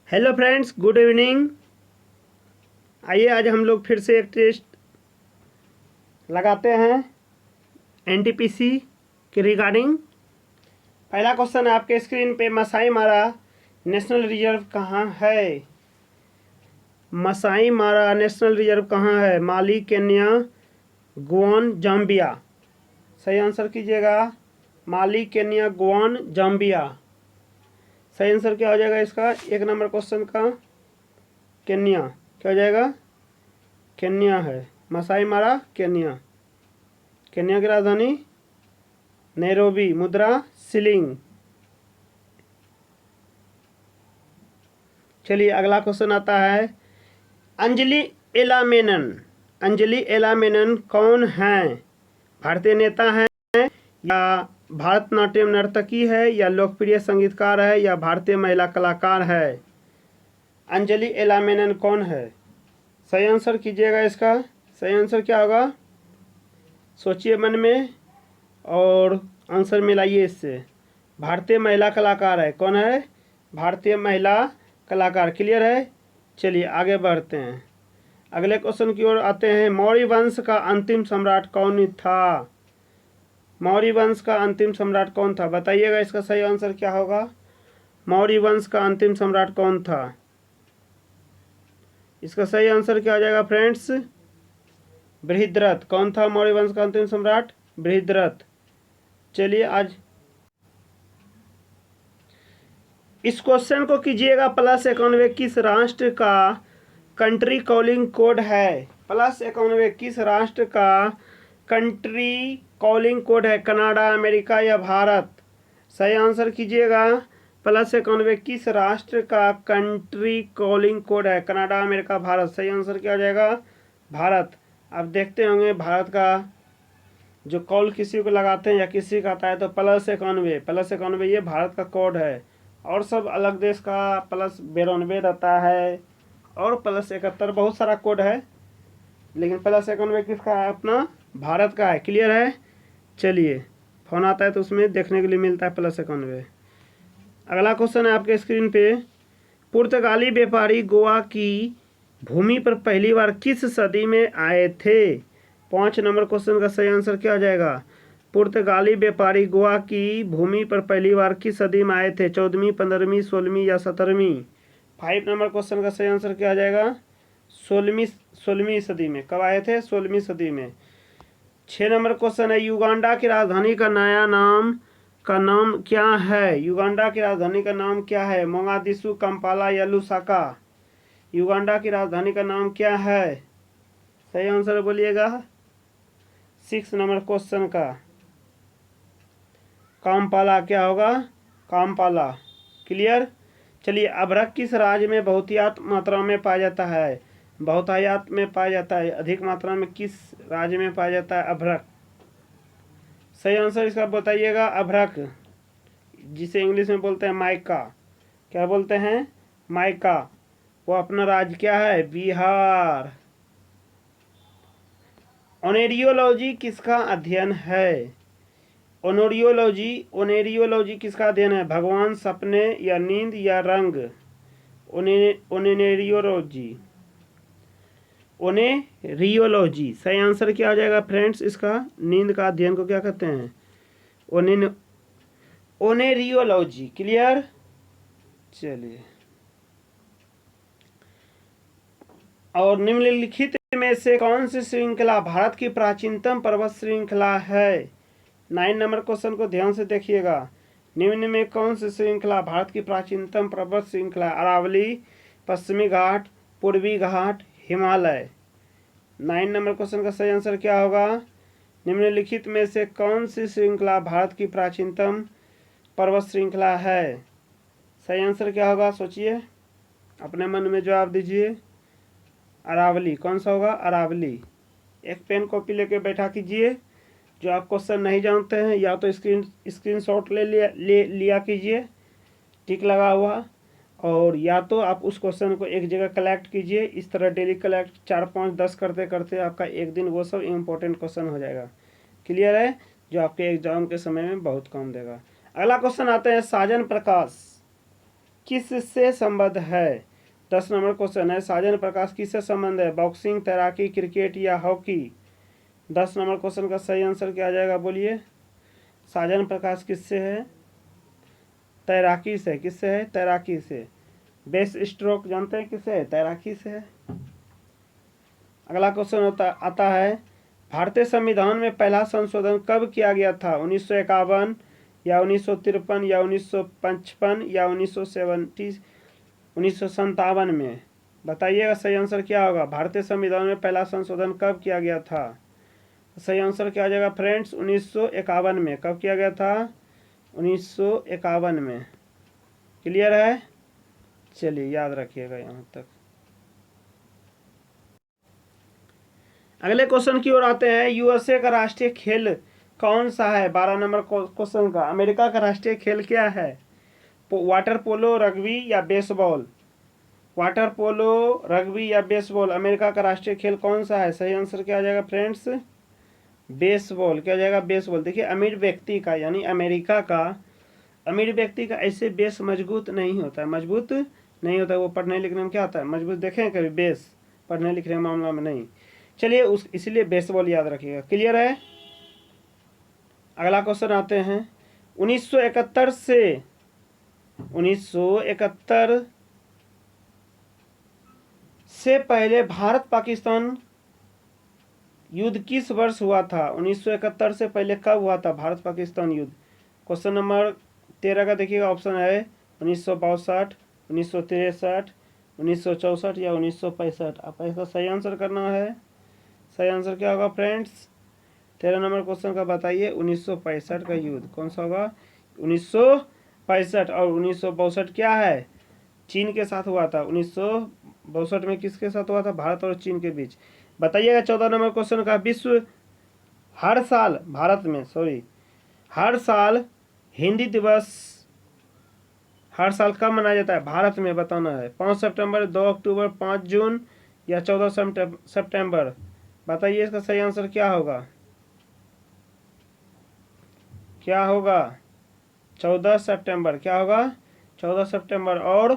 Hello friends, good evening. आइए आज हम लोग फिर से एक टेस्ट लगाते हैं एनटीपीसी के रिगार्डिंग। पहला क्वेश्चन है आपके स्क्रीन पे, मसाई मारा नेशनल रिजर्व कहाँ है? मसाई मारा नेशनल रिजर्व कहाँ है? माली, केन्या, गोवन, जाम्बिया। सही आंसर कीजिएगा। माली, केन्या, गोवन, जाम्बिया। सही आंसर क्या हो जाएगा इसका? एक नंबर क्वेश्चन का केन्या। क्या हो जाएगा? केन्या है। मसाई मारा केन्या। केन्या की राजधानी नैरोबी। मुद्रा शिलिंग। चलिए अगला क्वेश्चन आता है, अंजलि एला मेनन। अंजलि एला मेनन कौन है? भारतीय नेता है, या भारतनाट्यम नर्तकी है, या लोकप्रिय संगीतकार है, या भारतीय महिला कलाकार है? अंजलि एला मेनन कौन है? सही आंसर कीजिएगा इसका। सही आंसर क्या होगा? सोचिए मन में और आंसर मिलाइए इससे। भारतीय महिला कलाकार है। कौन है? भारतीय महिला कलाकार। क्लियर है? चलिए आगे बढ़ते हैं, अगले क्वेश्चन की ओर आते हैं। मौर्य वंश का अंतिम सम्राट कौन था? मौर्य वंश का अंतिम सम्राट कौन था? बताइएगा इसका सही आंसर क्या होगा। मौर्य वंश का अंतिम सम्राट कौन था? इसका सही आंसर क्या हो जाएगा फ्रेंड्स? बृहद्रथ। कौन था मौर्य वंश का अंतिम सम्राट? बृहद्रथ। चलिए आज इस क्वेश्चन को कीजिएगा प्लस 91। किस राष्ट्र का कंट्री कॉलिंग कोड है? प्लस 91 किस राष्ट्र का कंट्री कॉलिंग कोड है? कनाडा, अमेरिका या भारत? सही आंसर कीजिएगा। प्लस 91 किस राष्ट्र का कंट्री कॉलिंग कोड है? Canada, America, Bharat. सही आंसर क्या हो जाएगा? भारत। आप देखते होंगे भारत का जो कॉल किसी को लगाते हैं या किसी का आता है तो प्लस 91, प्लस 91 ये भारत का कोड है। और सब अलग देश का प्लस 92 रहता है और प्लस 71, बहुत सारा कोड है, लेकिन प्लस 91 किसका है? अपना भारत का है। क्लियर है? चलिए फ़ोन आता है तो उसमें देखने के लिए मिलता है प्लस 91। अगला क्वेश्चन है आपके स्क्रीन पे, पुर्तगाली व्यापारी गोवा की भूमि पर पहली बार किस सदी में आए थे? 5 नंबर क्वेश्चन का सही आंसर क्या हो जाएगा? पुर्तगाली व्यापारी गोवा की भूमि पर पहली बार किस सदी में आए थे? 14वीं, 15वीं, 16वीं या 17वीं? 5 नंबर क्वेश्चन का सही आंसर क्या आ जाएगा? 16वीं सदी में। कब आए थे? 16वीं सदी में। 6 नंबर क्वेश्चन है, युगांडा की राजधानी का नया नाम क्या है? युगांडा की राजधानी का नाम क्या है? मोगादिशु, कंपाला या लुसाका? युगांडा की राजधानी का नाम क्या है? सही आंसर बोलिएगा 6 नंबर क्वेश्चन का। कामपाला। क्या होगा? कामपाला। क्लियर? चलिए, अभ्रक किस राज्य में बहुतायत मात्रा में पाया जाता है? बहुतायत में पाया जाता है, अधिक मात्रा में किस राज्य में पाया जाता है अभ्रक? सही आंसर इसका बताइएगा। अभ्रक, जिसे इंग्लिश में बोलते हैं माइका। क्या बोलते हैं? माइका। वो अपना राज्य क्या है? बिहार। ओनेरियोलॉजी किसका अध्ययन है? ओनेरियोलॉजी किसका अध्ययन है? भगवान, सपने या नींद या रंग? ओनेरियोलॉजी। सही आंसर क्या हो जाएगा फ्रेंड्स इसका? नींद का अध्ययन को क्या कहते हैं? ओनेरियोलॉजी। क्लियर? चलिए, और निम्नलिखित में से कौन सी श्रृंखला भारत की प्राचीनतम पर्वत श्रृंखला है? 9 नंबर क्वेश्चन को ध्यान से देखिएगा। निम्न में कौन सी श्रृंखला भारत की प्राचीनतम पर्वत श्रृंखला? अरावली, पश्चिमी घाट, पूर्वी घाट, हिमालय? 9 नंबर क्वेश्चन का सही आंसर क्या होगा? निम्नलिखित में से कौन सी श्रृंखला भारत की प्राचीनतम पर्वत श्रृंखला है? सही आंसर क्या होगा? सोचिए, अपने मन में जवाब दीजिए। अरावली। कौन सा होगा? अरावली। एक पेन कॉपी लेके बैठा कीजिए। जो आप क्वेश्चन नहीं जानते हैं या तो स्क्रीनशॉट ले लिया कीजिए टिक लगा हुआ, और या तो आप उस क्वेश्चन को एक जगह कलेक्ट कीजिए। इस तरह डेली कलेक्ट 4, 5, 10 करते करते आपका एक दिन वो सब इम्पोर्टेंट क्वेश्चन हो जाएगा। क्लियर है? जो आपके एग्जाम के समय में बहुत काम देगा। अगला क्वेश्चन आते हैं, साजन प्रकाश किससे संबद्ध है? 10 नंबर क्वेश्चन है, साजन प्रकाश किससे संबंध है? बॉक्सिंग, तैराकी, क्रिकेट या हॉकी? 10 नंबर क्वेश्चन का सही आंसर क्या आ जाएगा, बोलिए। साजन प्रकाश किससे है? तैराकी से। किससे है? तैराकी से। बेस्ट स्ट्रोक जानते हैं किससे है? तैराकी से है। अगला क्वेश्चन आता है, भारतीय संविधान में पहला संशोधन कब किया गया था? 1951 या 1953 या 1955 या 1957 में? बताइएगा सही आंसर क्या होगा। भारतीय संविधान में पहला संशोधन कब किया गया था? सही आंसर क्या आ जाएगा फ्रेंड्स? 1951 में। कब किया गया था? 1951 में। क्लियर है? चलिए याद रखिएगा यहाँ तक। अगले क्वेश्चन की ओर आते हैं। यूएसए का राष्ट्रीय खेल कौन सा है? 12 नंबर क्वेश्चन का। अमेरिका का राष्ट्रीय खेल क्या है? वाटर पोलो, रग्बी या बेसबॉल? वाटर पोलो, रग्बी या बेसबॉल? अमेरिका का राष्ट्रीय खेल कौन सा है? सही आंसर क्या आ जाएगा फ्रेंड्स? बेसबॉल। क्या जाएगा? बेसबॉल। देखिए अमीर व्यक्ति का यानी अमेरिका का अमीर व्यक्ति का ऐसे बेस मजबूत नहीं होता है, मजबूत नहीं होता है। वो पढ़ने लिखने में क्या होता है? मजबूत। देखें कभी बेस? पढ़ने लिखने के मामला में नहीं। चलिए इसलिए बेसबॉल याद रखिएगा। क्लियर है? अगला क्वेश्चन आते हैं। 1971 से पहले भारत पाकिस्तान युद्ध किस वर्ष हुआ था? 1971 से पहले कब हुआ था भारत पाकिस्तान युद्ध? क्वेश्चन नंबर 13 का देखिएगा ऑप्शन है 1962, 1963, 1964 या 1965। आप इसका सही आंसर करना है। सही आंसर क्या होगा फ्रेंड्स? 13 नंबर क्वेश्चन का बताइए। 1965 का युद्ध कौन सा होगा? 1965। और 1962 क्या है? चीन के साथ हुआ था। 1962 में किसके साथ हुआ था? भारत और चीन के बीच। बताइएगा 14 नंबर क्वेश्चन का। विश्व हर साल भारत में हर साल हिंदी दिवस हर साल कब मनाया जाता है भारत में? बताना है। 5 सितंबर, 2 अक्टूबर, 5 जून या 14 सितंबर? बताइए इसका सही आंसर क्या होगा? क्या होगा? 14 सितंबर। क्या होगा? 14 सितंबर। और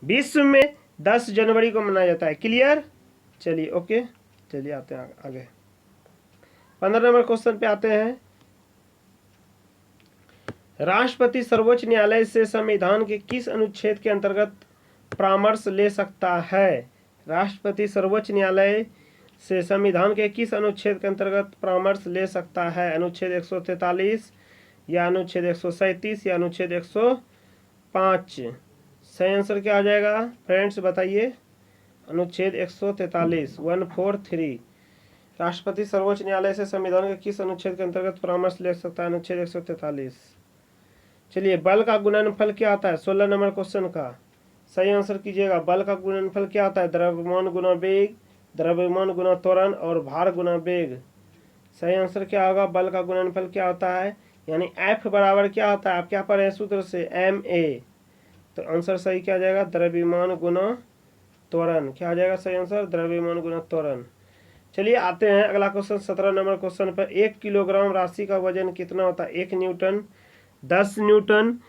विश्व में 10 जनवरी को मनाया जाता है। क्लियर? चलिए ओके। चलिए आते हैं आगे। 15 नंबर क्वेश्चन पे आते हैं। राष्ट्रपति सर्वोच्च न्यायालय से संविधान के किस अनुच्छेद के अंतर्गत परामर्श ले सकता है? राष्ट्रपति सर्वोच्च न्यायालय से संविधान के किस अनुच्छेद के अंतर्गत परामर्श ले सकता है? अनुच्छेद 143 या अनुच्छेद 137 या अनुच्छेद 105? सही आंसर क्या आ जाएगा फ्रेंड्स? बताइए। अनुच्छेद 143, 143। राष्ट्रपति सर्वोच्च न्यायालय से संविधान के किस अनुच्छेद के अंतर्गत परामर्श ले सकता है? अनुच्छेद 143। चलिए बल का गुणनफल क्या आता है? 16 नंबर क्वेश्चन का सही आंसर कीजिएगा। बल का गुणनफल क्या आता है? द्रव्यमान गुना वेग, द्रव्यमान गुना त्वरण और भार गुना वेग। सही आंसर क्या होगा? बल का गुणनफल क्या होता है? यानी F बराबर क्या होता है? आप क्या पढ़े हैं सूत्र से? ma। तो आंसर सही क्या आ जाएगा? द्रव्यमान गुना त्वरण। क्या आ जाएगा सही आंसर? द्रव्यमान गुना त्वरण। चलिए आते हैं अगला क्वेश्चन। 17 नंबर क्वेश्चन पर 1 किलोग्राम राशि का वजन कितना होता है? 1 newton, 10 newton.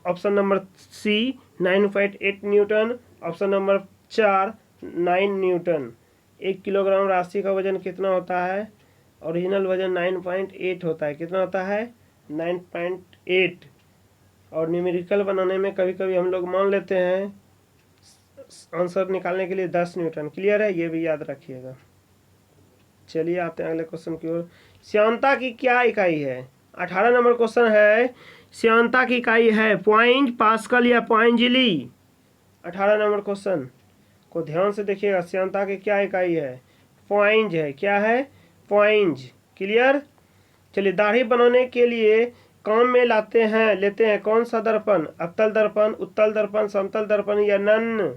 Option number C 9.8 newton. Option number 4 9 newton. 1 kilogram राशि का वजन कितना होता है? ओरिजिनल वजन 9.8 होता है। कितना होता है? 9.8। और न्यूमेरिकल बनाने में कभी कभी हम लोग मान लेते हैं आंसर निकालने के लिए 10 न्यूटन। क्लियर है? ये भी याद रखिएगा। चलिए आते हैं अगले क्वेश्चन की ओर। श्यानता की क्या इकाई है? 18 नंबर क्वेश्चन है। श्यानता की इकाई है पॉइंट, पास्कल या पॉइंजली? 18 नंबर क्वेश्चन को ध्यान से देखिएगा। श्यानता की क्या इकाई है? पॉइंज है। क्या है? पॉइंज। क्लियर? चलिए दाढ़ी बनाने के लिए काम में लेते हैं कौन सा दर्पण? अवतल दर्पण, उत्तल दर्पन, समतल दर्पण या नन?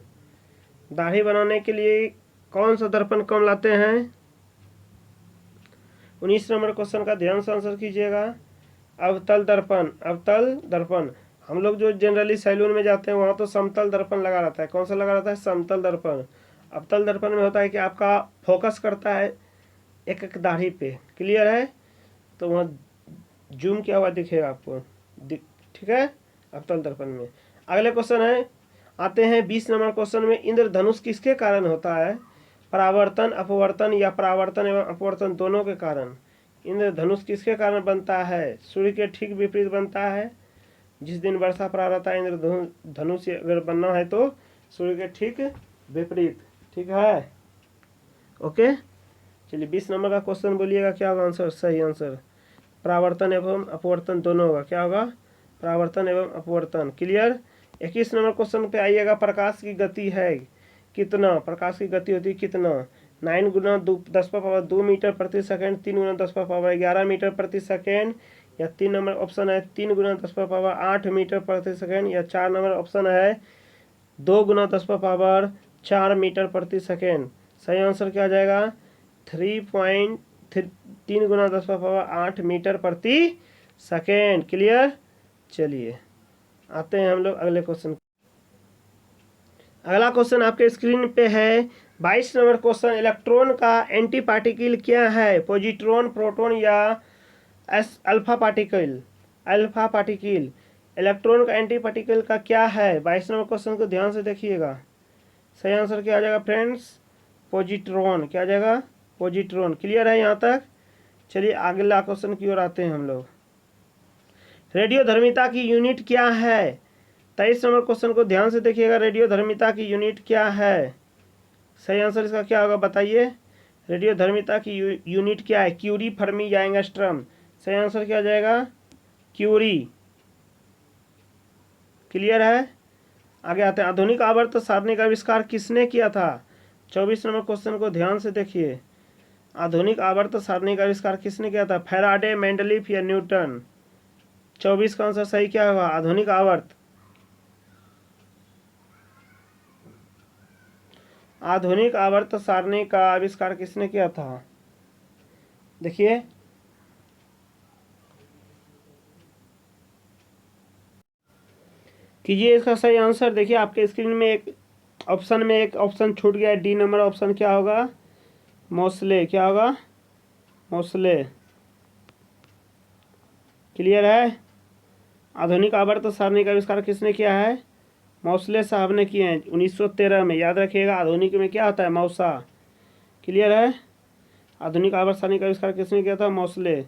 दाढ़ी बनाने के लिए कौन सा दर्पण काम लाते हैं? 19 नंबर क्वेश्चन का ध्यान से आंसर कीजिएगा। अवतल दर्पण। अवतल दर्पण। हम लोग जो जनरली सैलून में जाते हैं वहाँ तो समतल दर्पण लगा रहता है। कौन सा लगा रहता है? समतल दर्पण। अवतल दर्पण में होता है कि आपका फोकस करता है एक एक दाढ़ी पे। क्लियर है? तो वहाँ जूम किया हुआ दिखेगा आपको। ठीक है? अवतल दर्पण में। अगले क्वेश्चन है, आते हैं 20 नंबर क्वेश्चन में, इंद्रधनुष किसके कारण होता है? परावर्तन, अपवर्तन या परावर्तन एवं अपवर्तन दोनों के कारण। इंद्रधनुष किसके कारण बनता है? सूर्य के ठीक विपरीत बनता है। जिस दिन वर्षा प्रारंभ है इंद्रधनुष अगर बनना है तो सूर्य के ठीक विपरीत। ठीक है, ओके। चलिए 20 नंबर का क्वेश्चन बोलिएगा, क्या होगा आंसर? सही आंसर परावर्तन एवं अपवर्तन दोनों होगा। क्या होगा? परावर्तन एवं अपवर्तन। क्लियर। 21 नंबर क्वेश्चन पे आइएगा, प्रकाश की गति है कितना? प्रकाश की गति होती है कितना? 9 गुना 10⁻² मीटर प्रति सेकेंड, 3 गुना 10⁻11 मीटर प्रति सेकेंड, या 3 नंबर ऑप्शन है 3 गुना 10⁻8 मीटर प्रति सेकेंड, या 4 नंबर ऑप्शन है 2 गुना 10⁻4 मीटर प्रति सेकेंड। सही आंसर क्या आ जाएगा? 3 गुना 10⁻8 मीटर प्रति सेकेंड। क्लियर। चलिए आते हैं हम लोग अगले क्वेश्चन। अगला क्वेश्चन आपके स्क्रीन पे है 22 नंबर क्वेश्चन, इलेक्ट्रॉन का एंटी पार्टिकल क्या है? पॉजिट्रॉन, प्रोटॉन या alpha particle? Alpha particle. Electron का एंटी पार्टिकल का क्या है? 22 नंबर क्वेश्चन को ध्यान से देखिएगा। सही आंसर क्या आ जाएगा फ्रेंड्स? पॉजिट्रॉन। क्या आ जाएगा? पॉजिट्रॉन। क्लियर है यहाँ तक? चलिए अगला क्वेश्चन की ओर आते हैं हम लोग। रेडियोधर्मिता की यूनिट क्या है? 23 नंबर क्वेश्चन को ध्यान से देखिएगा, रेडियोधर्मिता की यूनिट क्या है? सही आंसर इसका क्या होगा बताइए? रेडियोधर्मिता की यूनिट क्या है? क्यूरी, फर्मी या एंगस्ट्रम? सही आंसर क्या आ जाएगा? क्यूरी। क्लियर है। आगे आते हैं, आधुनिक आवर्त सारणी का आविष्कार किसने किया था? 24 नंबर क्वेश्चन को ध्यान से देखिए, आधुनिक आवर्त सारणी का आविष्कार किसने किया था? फैराडे, मेंडलीफ या न्यूटन? 24 का आंसर सही क्या होगा? आधुनिक आवर्त। आधुनिक आवर्त सारणी का आविष्कार किसने किया था? देखिए कीजिए इसका सही आंसर। देखिए आपके स्क्रीन में एक ऑप्शन छूट गया है, डी नंबर ऑप्शन क्या होगा? मोस्ले। क्या होगा? मोस्ले। क्लियर है। आधुनिक आवर्त सारणी का आविष्कार किसने किया है? मोस्ले साहब ने किए हैं 1913 में। याद रखिएगा, आधुनिक में क्या होता है? मौसा। क्लियर है। आधुनिक आवर्त सारणी का आविष्कार किसने किया था? मोस्ले।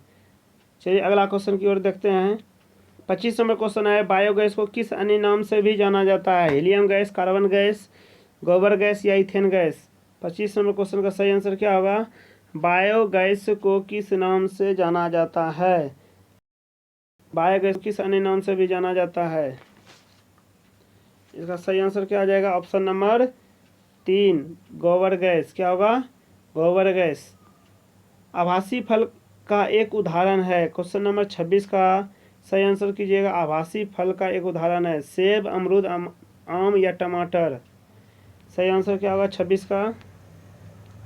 चलिए अगला क्वेश्चन की ओर देखते हैं। 25 नंबर क्वेश्चन है, बायोगैस को किस अन्य नाम से भी जाना जाता है? हीलियम गैस, कार्बन गैस, गोबर गैस या इथेन गैस? 25 नंबर क्वेश्चन का सही आंसर क्या होगा? बायोगैस को किस नाम से जाना जाता है? बायोगैस को किस अन्य नाम से भी जाना जाता है? इसका सही आंसर क्या आ जाएगा? ऑप्शन नंबर 3 गोबर गैस। क्या होगा? गोबर गैस। आभासी फल का एक उदाहरण है। क्वेश्चन नंबर 26 का सही आंसर कीजिएगा। आभासी फल का एक उदाहरण है सेब, अमरूद, आम या टमाटर? सही आंसर क्या होगा 26 का?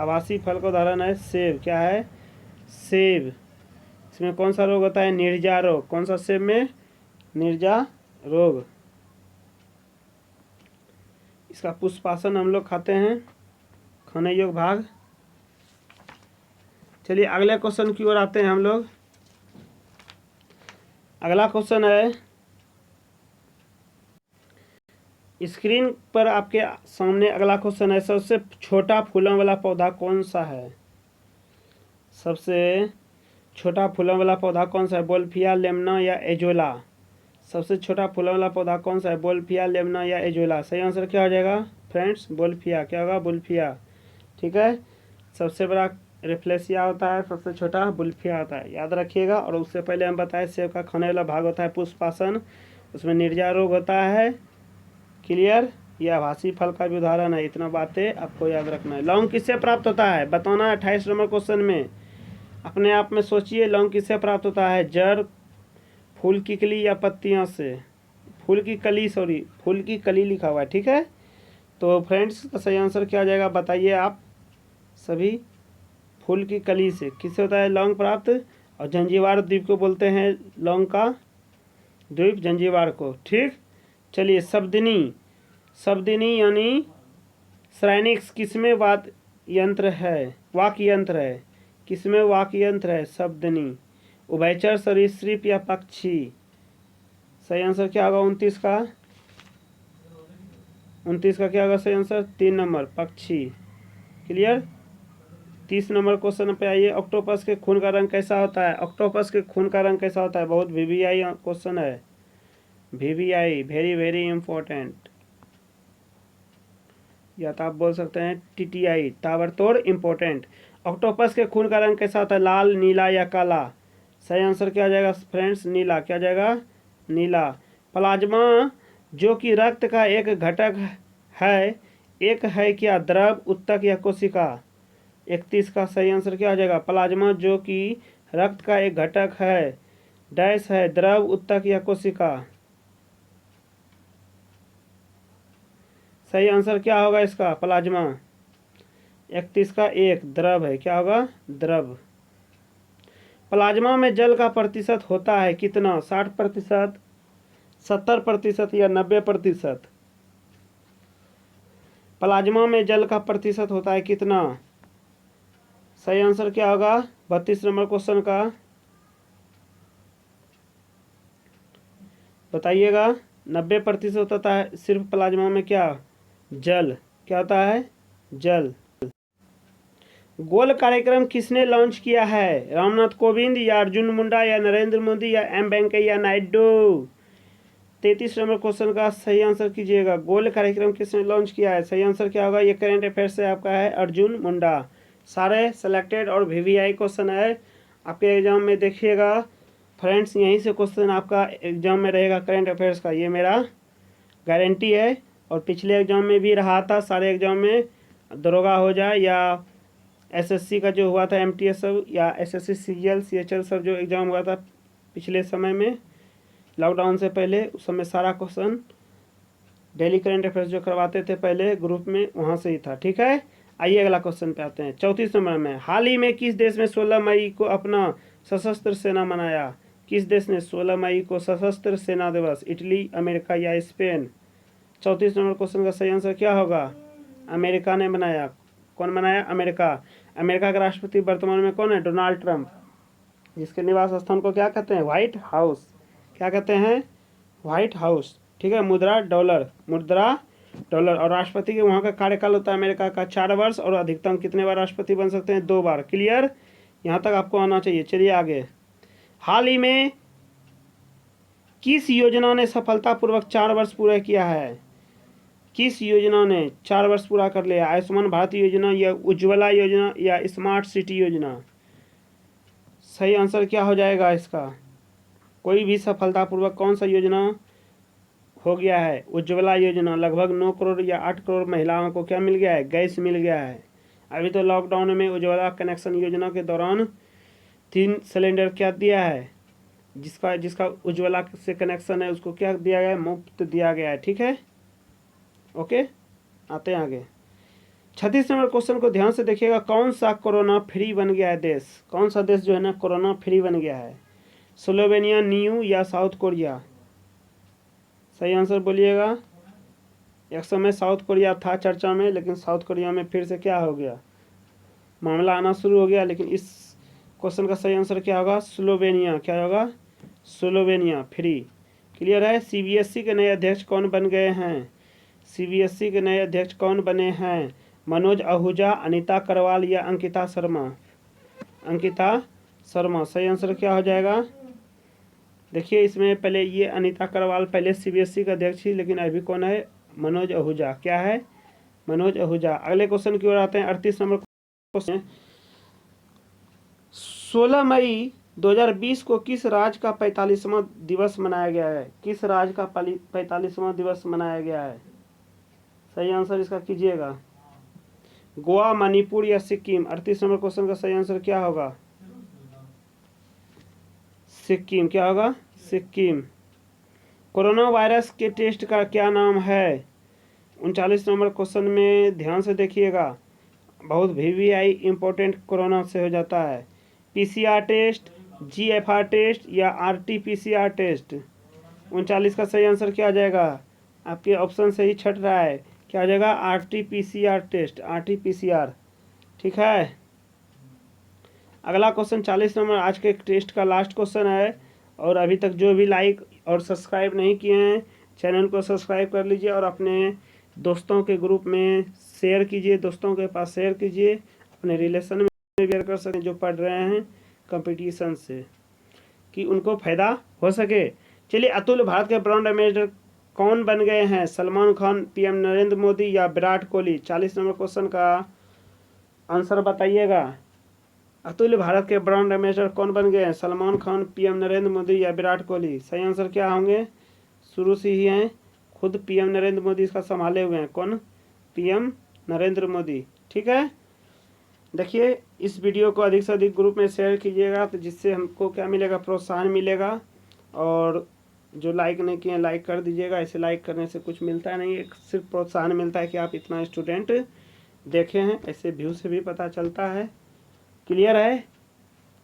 आभासी फल का उदाहरण है सेब। क्या है? सेब। इसमें कौन सा रोग होता है? निर्जा रोग। कौन सा सेब में? निर्जा रोग। इसका पुष्पासन हम लोग खाते हैं, खाने योग्य भाग। चलिए अगले क्वेश्चन की ओर आते हैं हम लोग। अगला क्वेश्चन है, स्क्रीन पर आपके सामने अगला क्वेश्चन है, सबसे छोटा फूलों वाला पौधा कौन सा है? सबसे छोटा फूलों वाला पौधा कौन सा है? बोल्फिया, लेमना या एजोला? सबसे छोटा फूलों वाला पौधा कौन सा है? बोल्फिया, लेमना या एजोला? सही आंसर क्या हो जाएगा फ्रेंड्स? बोल्फिया। क्या होगा? बोल्फिया। ठीक है। सबसे बड़ा रेफ्लेसिया होता है, सबसे छोटा बुल्फिया होता है, याद रखिएगा। और उससे पहले हम बताएं सेब का खाने वाला भाग होता है पुष्पासन, उसमें निर्जा रोग होता है। क्लियर। यह आभासी फल का भी उदाहरण है। इतना बातें आपको याद रखना है। लौंग किससे प्राप्त होता है? बताना है 28 नंबर क्वेश्चन में। अपने आप में सोचिए, लौंग किससे प्राप्त होता है? जड़, फूल की कली या पत्तियां से? फूल की कली, सॉरी फूल की कली लिखा हुआ है। ठीक है। तो फ्रेंड्स का सही आंसर क्या आ जाएगा बताइए आप सभी? फूल की कली से। किससे होता है लौंग प्राप्त? और जंजीबार द्वीप को बोलते हैं लौंग का द्वीप, जंजीबार को। ठीक। चलिए शब्दिनी। शब्दिनी यानी श्राइनिक्स किसमें वाद्य यंत्र है? वाक्य यंत्र है। किसमें वाक्य यंत्र है? शब्दिनी। उभयचर, सरीसृप या पक्षी? सही आंसर क्या होगा 29 का? 29 का क्या होगा सही आंसर? 3 नंबर पक्षी। क्लियर। 30 नंबर क्वेश्चन पे आइए। ऑक्टोपस के खून का रंग कैसा होता है? ऑक्टोपस के खून का रंग कैसा होता है? बहुत वीवीआई क्वेश्चन है। वीवीआई वेरी वेरी इंपॉर्टेंट, या तो आप बोल सकते हैं टीटीआई ताबड़तोड़ इम्पोर्टेंट। ऑक्टोपस के खून का रंग कैसा होता है? लाल, नीला या काला? सही आंसर क्या आ जाएगा फ्रेंड्स? नीला। क्या जाएगा? नीला। प्लाज्मा जो कि रक्त का एक घटक है, एक है क्या? द्रव, ऊतक या कोशिका? 31 का सही आंसर क्या आ जाएगा? प्लाज्मा जो कि रक्त का एक घटक है, डैश है, द्रव, ऊतक या कोशिका? सही आंसर क्या होगा इसका? प्लाज्मा। 31 का 1 द्रव है। क्या होगा? द्रव। प्लाज्मा में जल का प्रतिशत होता है कितना? 60%, 70% या 90%? प्लाज्मा में जल का प्रतिशत होता है कितना? सही आंसर क्या होगा 32 नंबर क्वेश्चन का? बताइएगा। 90% होता है सिर्फ प्लाज्मा में क्या? जल। क्या होता है? जल। गोल कार्यक्रम किसने लॉन्च किया है? रामनाथ कोविंद या अर्जुन मुंडा या नरेंद्र मोदी या M Venkaiah Naidu? 33 number question का सही आंसर कीजिएगा। गोल कार्यक्रम किसने लॉन्च किया है? सही आंसर क्या होगा? ये करेंट अफेयर्स से आपका है, अर्जुन मुंडा। सारे सेलेक्टेड और वीवीआई क्वेश्चन है आपके एग्जाम में। देखिएगा फ्रेंड्स, यहीं से क्वेश्चन आपका एग्जाम में रहेगा करंट अफेयर्स का, ये मेरा गारंटी है। और पिछले एग्जाम में भी रहा था, सारे एग्जाम में, दरोगा हो जाए या एसएससी का जो हुआ था एमटीएस सब, या एसएससी सीजीएल सीएचएल सब जो एग्ज़ाम हुआ था पिछले समय में लॉकडाउन से पहले, उस समय सारा क्वेश्चन डेली करंट अफेयर्स जो करवाते थे पहले ग्रुप में, वहाँ से ही था। ठीक है, आइए अगला क्वेश्चन पे आते हैं। 34 नंबर में, हाल ही में किस देश में 16 मई को अपना सशस्त्र सेना मनाया? किस देश ने 16 मई को सशस्त्र सेना दिवस? इटली, अमेरिका या स्पेन? 34 नंबर क्वेश्चन का सही आंसर क्या होगा? अमेरिका ने बनाया। कौन बनाया? अमेरिका। अमेरिका का राष्ट्रपति वर्तमान में कौन है? डोनाल्ड ट्रंप, जिसके निवास स्थान को क्या कहते हैं? White house. क्या कहते हैं? White house. ठीक है, मुद्रा डॉलर, मुद्रा डॉलर। और राष्ट्रपति के वहाँ का कार्यकाल होता है अमेरिका का 4 वर्ष, और अधिकतम कितने बार राष्ट्रपति बन सकते हैं? 2 बार। क्लियर, यहाँ तक आपको आना चाहिए। चलिए आगे। हाल ही में किस योजना ने सफलतापूर्वक 4 वर्ष पूरा किया है? किस योजना ने 4 वर्ष पूरा कर लिया? आयुष्मान भारत योजना या उज्ज्वला योजना या स्मार्ट सिटी योजना? सही आंसर क्या हो जाएगा इसका? कोई भी सफलतापूर्वक कौन सा योजना हो गया है? उज्ज्वला योजना। लगभग 9 करोड़ या 8 करोड़ महिलाओं को क्या मिल गया है? गैस मिल गया है। अभी तो लॉकडाउन में उज्ज्वला कनेक्शन योजना के दौरान 3 सिलेंडर क्या दिया है? जिसका जिसका उज्ज्वला से कनेक्शन है उसको क्या दिया गया है? मुफ्त दिया गया है। ठीक है, ओके, आते हैं आगे। 36 नंबर क्वेश्चन को ध्यान से देखिएगा। कौन सा कोरोना फ्री बन गया है देश? कौन सा देश जो है ना कोरोना फ्री बन गया है? स्लोवेनिया, न्यू या साउथ कोरिया? सही आंसर बोलिएगा। एक समय साउथ कोरिया था चर्चा में, लेकिन साउथ कोरिया में फिर से क्या हो गया? मामला आना शुरू हो गया। लेकिन इस क्वेश्चन का सही आंसर क्या होगा? स्लोवेनिया। क्या होगा? Slovenia free. क्लियर है। सीबीएसई के नए अध्यक्ष कौन बन गए हैं? सीबीएसई के नए अध्यक्ष कौन बने हैं? मनोज आहूजा, अनीता करवाल या अंकिता शर्मा? अंकिता शर्मा। सही आंसर क्या हो जाएगा? देखिए इसमें पहले ये अनीता करवाल पहले सीबीएसई का अध्यक्ष थी, लेकिन अभी कौन है? मनोज आहूजा। क्या है? मनोज आहूजा। अगले क्वेश्चन की ओर आते हैं। 38 नंबर क्वेश्चन, 16 मई 2020 को किस राज्य का 45वां दिवस मनाया गया है? किस राज्य का 45वां दिवस मनाया गया है? सही आंसर इसका कीजिएगा। गोवा, मणिपुर या सिक्किम? 38 नंबर क्वेश्चन का सही आंसर क्या होगा? सिक्किम। क्या होगा? सिक्किम। कोरोना वायरस के टेस्ट का क्या नाम है? 39 नंबर क्वेश्चन में ध्यान से देखिएगा, बहुत वीवीआई इंपॉर्टेंट कोरोना से हो जाता है। पीसीआर टेस्ट, जीएफआर टेस्ट या आरटीपीसीआर टेस्ट? 39 का सही आंसर क्या आ जाएगा? आपके ऑप्शन से ही छट रहा है। क्या आ जाएगा? RTPCR test, RTPCR. ठीक है, अगला क्वेश्चन 40 नंबर आज के टेस्ट का लास्ट क्वेश्चन है। और अभी तक जो भी लाइक और सब्सक्राइब नहीं किए हैं चैनल को सब्सक्राइब कर लीजिए और अपने दोस्तों के ग्रुप में शेयर कीजिए, दोस्तों के पास शेयर कीजिए, अपने रिलेशन में शेयर कर सकें जो पढ़ रहे हैं कंपटीशन से, कि उनको फ़ायदा हो सके। चलिए, अतुल भारत के ब्रांड एम्बेसडर कौन बन गए हैं? सलमान खान, पीएम नरेंद्र मोदी या विराट कोहली? 40 नंबर क्वेश्चन का आंसर बताइएगा। अतुल भारत के ब्रांड एम्बेसडर कौन बन गए हैं? सलमान खान, पीएम नरेंद्र मोदी या विराट कोहली? सही आंसर क्या होंगे? शुरू से ही हैं, खुद पीएम नरेंद्र मोदी इसका संभाले हुए हैं। कौन? पीएम नरेंद्र मोदी। ठीक है, देखिए इस वीडियो को अधिक से अधिक ग्रुप में शेयर कीजिएगा, तो जिससे हमको क्या मिलेगा? प्रोत्साहन मिलेगा। और जो लाइक नहीं किए लाइक कर दीजिएगा, ऐसे लाइक करने से कुछ मिलता नहीं है, सिर्फ प्रोत्साहन मिलता है कि आप इतना स्टूडेंट देखे हैं, ऐसे व्यू से भी पता चलता है। क्लियर है?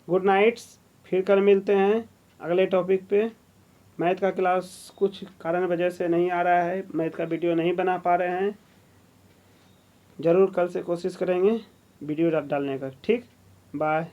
गुड नाइट्स, फिर कल मिलते हैं अगले टॉपिक पे। मैथ का क्लास कुछ कारण वजह से नहीं आ रहा है, मैथ का वीडियो नहीं बना पा रहे हैं, ज़रूर कल से कोशिश करेंगे वीडियो डालने का। ठीक, बाय।